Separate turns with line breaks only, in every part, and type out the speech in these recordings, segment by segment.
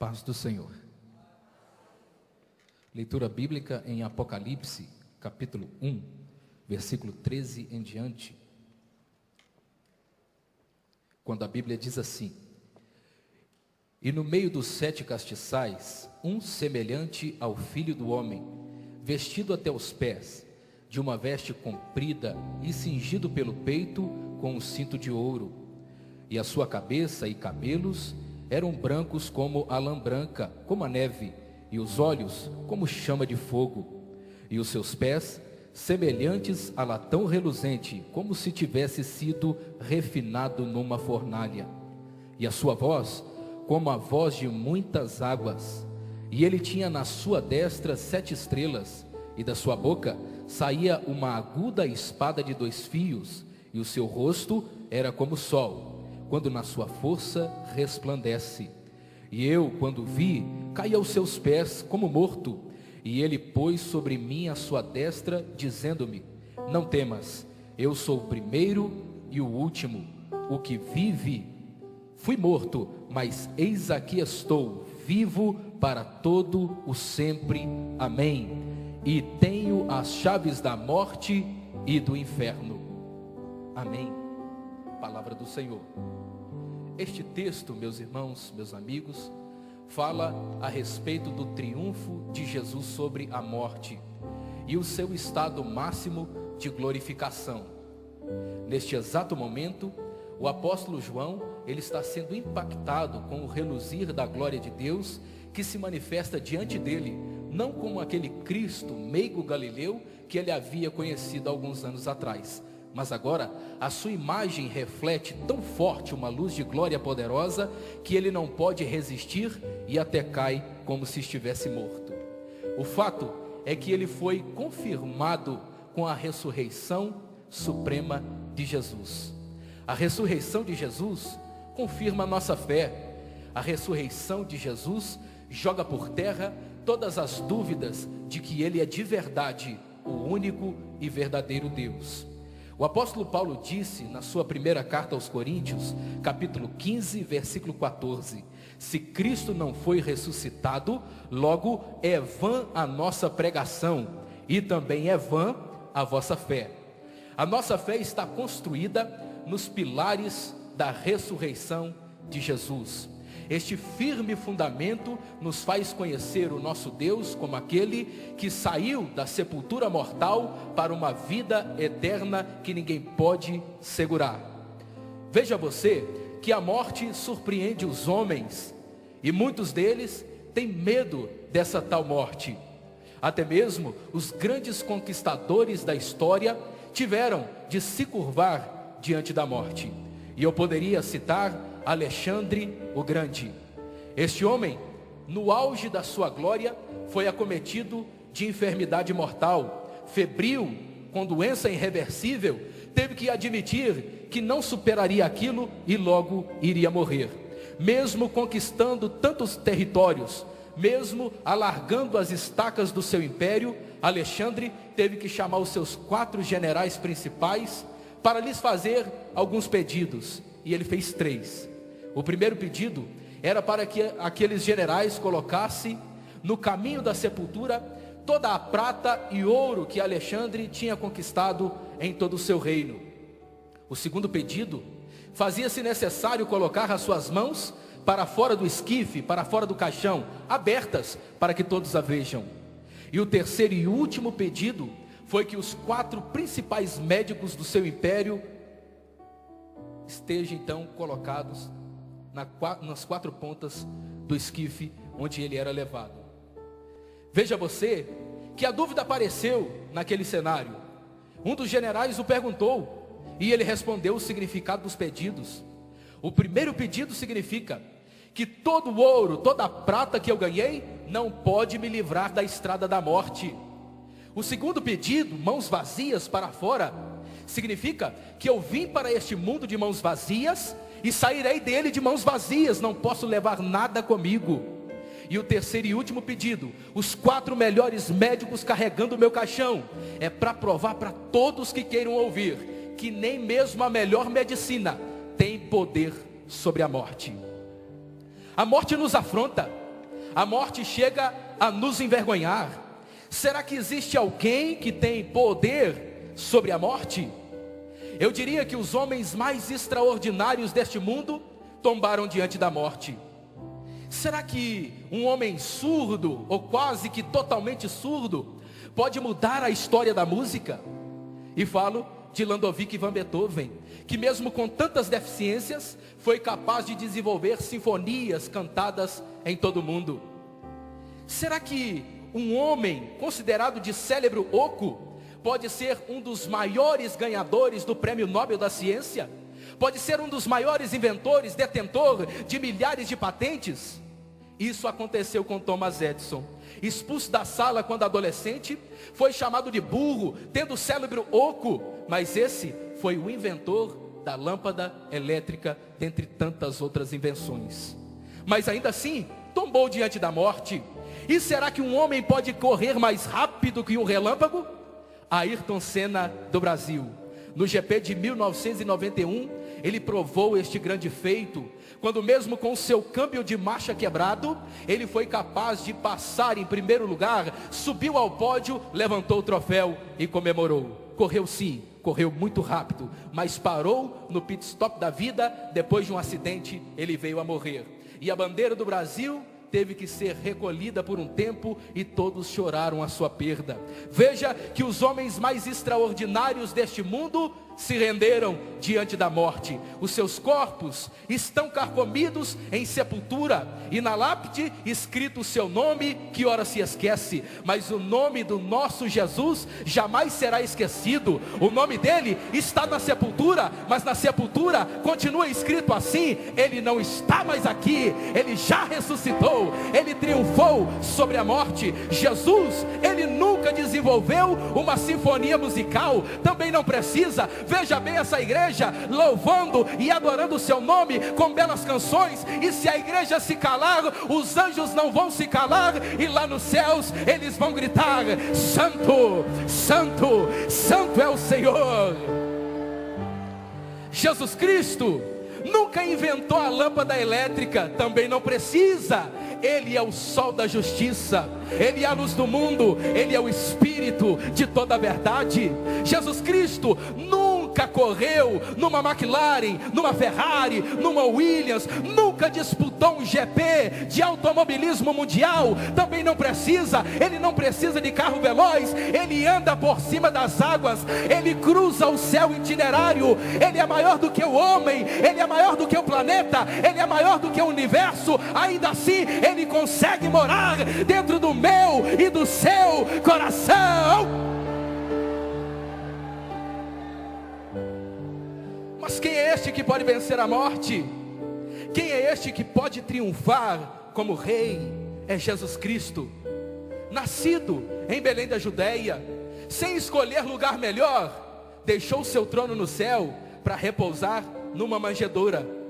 Paz do Senhor. Leitura bíblica em Apocalipse, capítulo 1, versículo 13 em diante. Quando a Bíblia diz assim: E no meio dos 7 castiçais, um semelhante ao Filho do Homem, vestido até os pés, de uma veste comprida e cingido pelo peito com um cinto de ouro, e a sua cabeça e cabelos eram brancos como a lã branca, como a neve, e os olhos como chama de fogo, e os seus pés semelhantes a latão reluzente, como se tivesse sido refinado numa fornalha, e a sua voz como a voz de muitas águas. E ele tinha na sua destra 7 estrelas, e da sua boca saía uma aguda espada de 2 fios, e o seu rosto era como o sol, quando na sua força resplandece. E eu, quando vi, caí aos seus pés como morto, e ele pôs sobre mim a sua destra, dizendo-me: Não temas, eu sou o primeiro e o último, o que vive. Fui morto, mas eis aqui estou, vivo para todo o sempre. Amém. E tenho as chaves da morte e do inferno. Amém. Palavra do Senhor. Este texto, meus irmãos, meus amigos, fala a respeito do triunfo de Jesus sobre a morte e o seu estado máximo de glorificação. Neste exato momento, o apóstolo João, ele está sendo impactado com o reluzir da glória de Deus que se manifesta diante dele, não como aquele Cristo meigo galileu que ele havia conhecido alguns anos atrás, mas agora a sua imagem reflete tão forte uma luz de glória poderosa que ele não pode resistir e até cai como se estivesse morto. O fato é que ele foi confirmado com a ressurreição suprema de Jesus. A ressurreição de Jesus confirma a nossa fé. A ressurreição de Jesus joga por terra todas as dúvidas de que ele é de verdade o único e verdadeiro Deus. O apóstolo Paulo disse na sua primeira carta aos Coríntios, capítulo 15, versículo 14: Se Cristo não foi ressuscitado, logo é vã a nossa pregação, e também é vã a vossa fé. A nossa fé está construída nos pilares da ressurreição de Jesus. Este firme fundamento nos faz conhecer o nosso Deus como aquele que saiu da sepultura mortal para uma vida eterna que ninguém pode segurar. Veja você que a morte surpreende os homens e muitos deles têm medo dessa tal morte. Até mesmo os grandes conquistadores da história tiveram de se curvar diante da morte. E eu poderia citar Alexandre o Grande. Este homem, no auge da sua glória, foi acometido de enfermidade mortal, febril, com doença irreversível, teve que admitir que não superaria aquilo e logo iria morrer. Mesmo conquistando tantos territórios, mesmo alargando as estacas do seu império, Alexandre teve que chamar os seus 4 generais principais para lhes fazer alguns pedidos, e ele fez 3. O primeiro pedido era para que aqueles generais colocassem no caminho da sepultura toda a prata e ouro que Alexandre tinha conquistado em todo o seu reino. O segundo pedido, fazia-se necessário colocar as suas mãos para fora do esquife, para fora do caixão, abertas para que todos a vejam. E o terceiro e último pedido foi que os 4 principais médicos do seu império estejam então colocados nas 4 pontas do esquife onde ele era levado. Veja você que a dúvida apareceu naquele cenário. Um dos generais o perguntou e ele respondeu o significado dos pedidos. O primeiro pedido significa que todo o ouro, toda a prata que eu ganhei não pode me livrar da estrada da morte. O segundo pedido, mãos vazias para fora, significa que eu vim para este mundo de mãos vazias e sairei dele de mãos vazias, não posso levar nada comigo. E o terceiro e último pedido, os 4 melhores médicos carregando o meu caixão, é para provar para todos que queiram ouvir, que nem mesmo a melhor medicina tem poder sobre a morte. A morte nos afronta, A morte chega a nos envergonhar. Será que existe alguém que tem poder sobre a morte? Eu diria que os homens mais extraordinários deste mundo tombaram diante da morte. Será que um homem surdo, ou quase que totalmente surdo, pode mudar a história da música? E falo de Ludovic van Beethoven, que mesmo com tantas deficiências, foi capaz de desenvolver sinfonias cantadas em todo o mundo. Será que um homem considerado de cérebro oco pode ser um dos maiores ganhadores do Prêmio Nobel da Ciência? Pode ser um dos maiores inventores, detentor de milhares de patentes? Isso aconteceu com Thomas Edison. Expulso da sala quando adolescente, foi chamado de burro, tendo cérebro oco, mas esse foi o inventor da lâmpada elétrica, dentre tantas outras invenções. Mas ainda assim, tombou diante da morte. E será que um homem pode correr mais rápido que um relâmpago? Ayrton Senna do Brasil, no GP de 1991, ele provou este grande feito, quando mesmo com seu câmbio de marcha quebrado, ele foi capaz de passar em primeiro lugar, subiu ao pódio, levantou o troféu e comemorou. Correu sim, correu muito rápido, mas parou no pit stop da vida. Depois de um acidente, ele veio a morrer. E a bandeira do Brasil teve que ser recolhida por um tempo, e todos choraram a sua perda. Veja que os homens mais extraordinários deste mundo se renderam diante da morte. Os seus corpos estão carcomidos em sepultura, e na lápide escrito o seu nome, que ora se esquece, mas o nome do nosso Jesus jamais será esquecido. O nome dele está na sepultura, mas na sepultura continua escrito assim: ele não está mais aqui, ele já ressuscitou, ele triunfou sobre a morte. Jesus, ele nunca desenvolveu uma sinfonia musical, também não precisa. Veja bem essa igreja louvando e adorando o seu nome com belas canções, e se a igreja se calar, os anjos não vão se calar, e lá nos céus eles vão gritar: Santo, Santo, Santo é o Senhor. Jesus Cristo nunca inventou a lâmpada elétrica, também não precisa. Ele é o sol da justiça, ele é a luz do mundo, ele é o Espírito de toda a verdade. Jesus Cristo nunca correu numa McLaren, numa Ferrari, numa Williams, nunca disputou um GP de automobilismo mundial, também não precisa. Ele não precisa de carro veloz, ele anda por cima das águas, ele cruza o céu itinerário. Ele é maior do que o homem, ele é maior do que o planeta, ele é maior do que o universo. Ainda assim, ele consegue morar dentro do meu e do seu coração. Mas quem é este que pode vencer a morte? Quem é este que pode triunfar como rei? É Jesus Cristo, nascido em Belém da Judeia, sem escolher lugar melhor, deixou seu trono no céu para repousar numa manjedoura.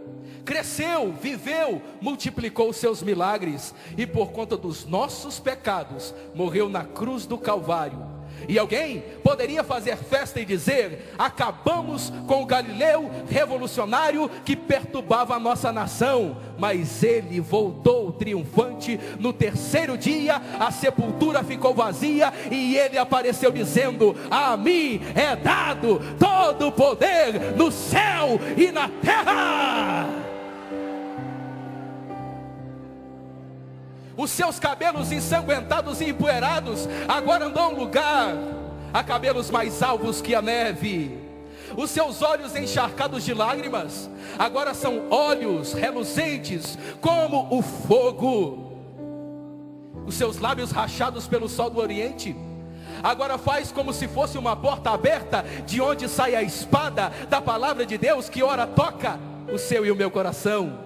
Cresceu, viveu, multiplicou seus milagres, e por conta dos nossos pecados morreu na cruz do Calvário. E alguém poderia fazer festa e dizer: acabamos com o Galileu revolucionário que perturbava a nossa nação. Mas ele voltou triunfante no terceiro dia, a sepultura ficou vazia, e ele apareceu dizendo: a mim é dado todo o poder no céu e na terra. Os seus cabelos ensanguentados e empoeirados agora dão lugar a cabelos mais alvos que a neve. Os seus olhos encharcados de lágrimas agora são olhos reluzentes como o fogo. Os seus lábios rachados pelo sol do oriente agora faz como se fosse uma porta aberta, de onde sai a espada da palavra de Deus, que ora toca o seu e o meu coração.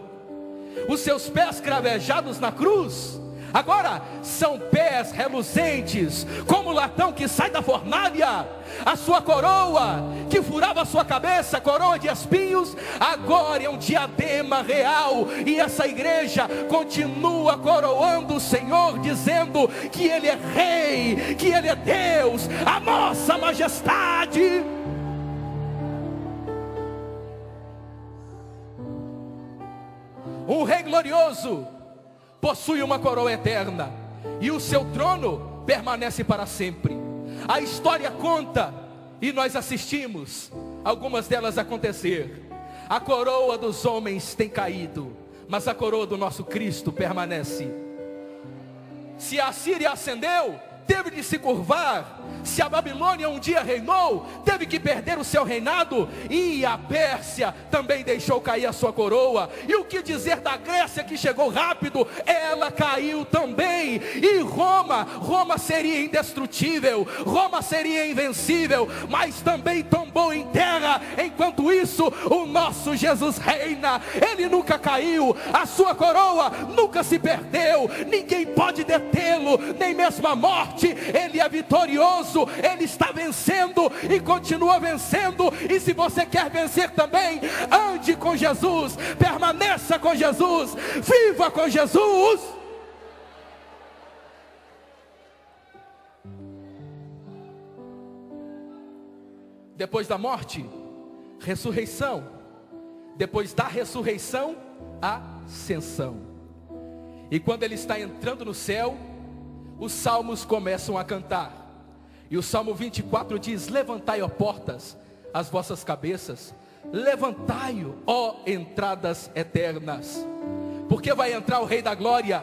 Os seus pés cravejados na cruz agora são pés reluzentes como o latão que sai da fornalha. A sua coroa que furava a sua cabeça, coroa de espinhos, agora é um diadema real. E essa igreja continua coroando o Senhor, dizendo que Ele é Rei, que Ele é Deus, a nossa majestade. Um rei glorioso, possui uma coroa eterna, e o seu trono permanece para sempre. A história conta, e nós assistimos algumas delas acontecer. A coroa dos homens tem caído, mas a coroa do nosso Cristo permanece. Se a Síria ascendeu, teve de se curvar. Se a Babilônia um dia reinou, teve que perder o seu reinado. E a Pérsia também deixou cair a sua coroa. E o que dizer da Grécia, que chegou rápido? Ela caiu também. E Roma seria indestrutível, Roma seria invencível, mas também tombou em terra. Enquanto isso, o nosso Jesus reina. Ele nunca caiu, a sua coroa nunca se perdeu. Ninguém pode detê-lo, nem mesmo a morte. Ele é vitorioso, ele está vencendo e continua vencendo. E se você quer vencer também, ande com Jesus, permaneça com Jesus, viva com Jesus. Depois da morte, ressurreição. Depois da ressurreição, ascensão. E quando ele está entrando no céu, os salmos começam a cantar. E o Salmo 24 diz: levantai, ó portas, as vossas cabeças, levantai-o, ó entradas eternas, porque vai entrar o Rei da Glória.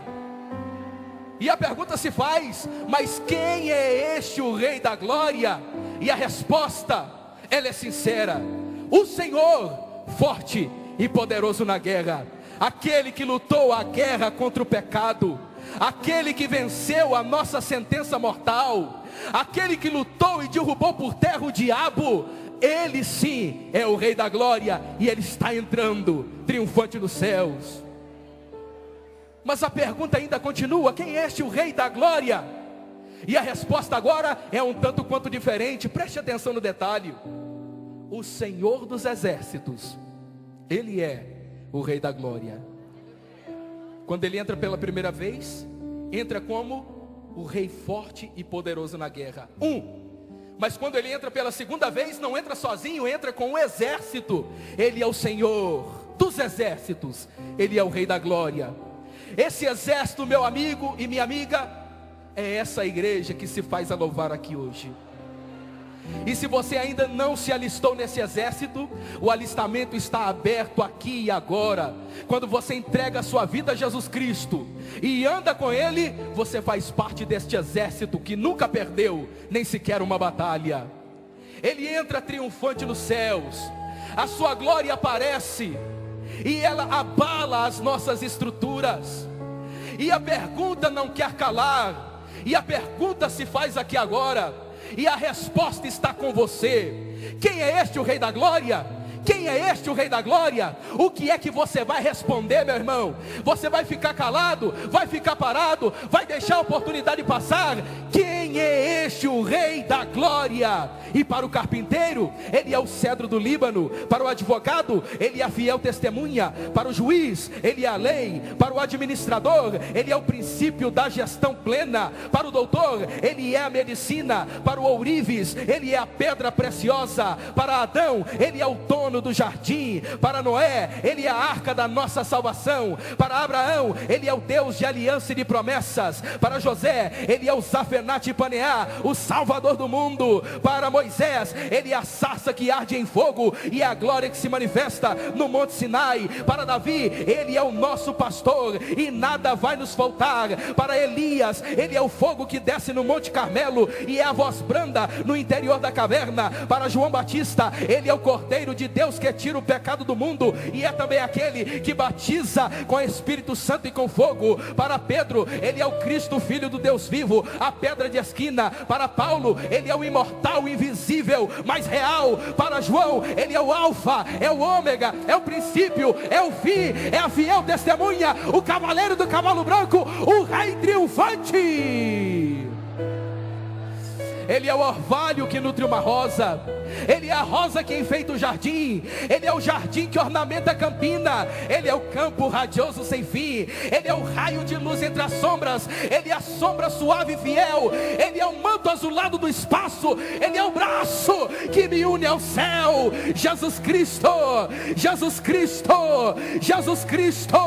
E a pergunta se faz: mas quem é este o Rei da Glória? E a resposta, ela é sincera: o Senhor, forte e poderoso na guerra, aquele que lutou a guerra contra o pecado, aquele que venceu a nossa sentença mortal, aquele que lutou e derrubou por terra o diabo. Ele sim é o Rei da Glória, e ele está entrando triunfante nos céus. Mas a pergunta ainda continua: quem é este o Rei da Glória? E a resposta agora é um tanto quanto diferente. Preste atenção no detalhe: o Senhor dos exércitos, ele é o Rei da Glória. Quando ele entra pela primeira vez, entra como o Rei forte e poderoso na guerra. Mas quando ele entra pela segunda vez, não entra sozinho, entra com um exército. Ele é o Senhor dos exércitos, ele é o Rei da Glória. Esse exército, meu amigo e minha amiga, é essa igreja que se faz a louvar aqui hoje. E se você ainda não se alistou nesse exército, o alistamento está aberto aqui e agora. Quando você entrega a sua vida a Jesus Cristo e anda com Ele, você faz parte deste exército que nunca perdeu nem sequer uma batalha. Ele entra triunfante nos céus, a sua glória aparece e ela abala as nossas estruturas. E a pergunta não quer calar, e a pergunta se faz aqui agora, e a resposta está com você: quem é este o Rei da Glória? Quem é este o Rei da Glória? O que é que você vai responder, meu irmão? Você vai ficar calado? Vai ficar parado? Vai deixar a oportunidade passar? Quem é este o Rei da Glória? E para o carpinteiro, ele é o cedro do Líbano. Para o advogado, ele é a fiel testemunha. Para o juiz, ele é a lei. Para o administrador, ele é o princípio da gestão plena. Para o doutor, ele é a medicina. Para o ourives, ele é a pedra preciosa. Para Adão, ele é o dono do jardim. Para Noé, ele é a arca da nossa salvação. Para Abraão, ele é o Deus de aliança e de promessas. Para José, ele é o Zafenate Paneá, o salvador do mundo. Para Moisés, ele é a sarça que arde em fogo e é a glória que se manifesta no monte Sinai. Para Davi, ele é o nosso pastor e nada vai nos faltar. Para Elias, ele é o fogo que desce no monte Carmelo e é a voz branda no interior da caverna. Para João Batista, ele é o Cordeiro de Deus que tira o pecado do mundo e é também aquele que batiza com Espírito Santo e com fogo. Para Pedro, ele é o Cristo, Filho do Deus vivo, a pedra de esquina. Para Paulo, ele é o imortal, invisível, mas real. Para João, ele é o alfa, é o ômega, é o princípio, é o fim, é a fiel testemunha, o cavaleiro do cavalo branco, o rei triunfante. Ele é o orvalho que nutre uma rosa. Ele é a rosa que enfeita o jardim. Ele é o jardim que ornamenta a campina. Ele é o campo radioso sem fim. Ele é o raio de luz entre as sombras. Ele é a sombra suave e fiel. Ele é o manto azulado do espaço. Ele é o braço que me une ao céu. Jesus Cristo, Jesus Cristo, Jesus Cristo.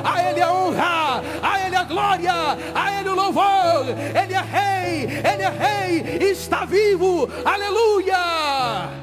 A Ele a honra, a Ele a glória, a Ele o louvor. Ele é rei, está vivo, aleluia.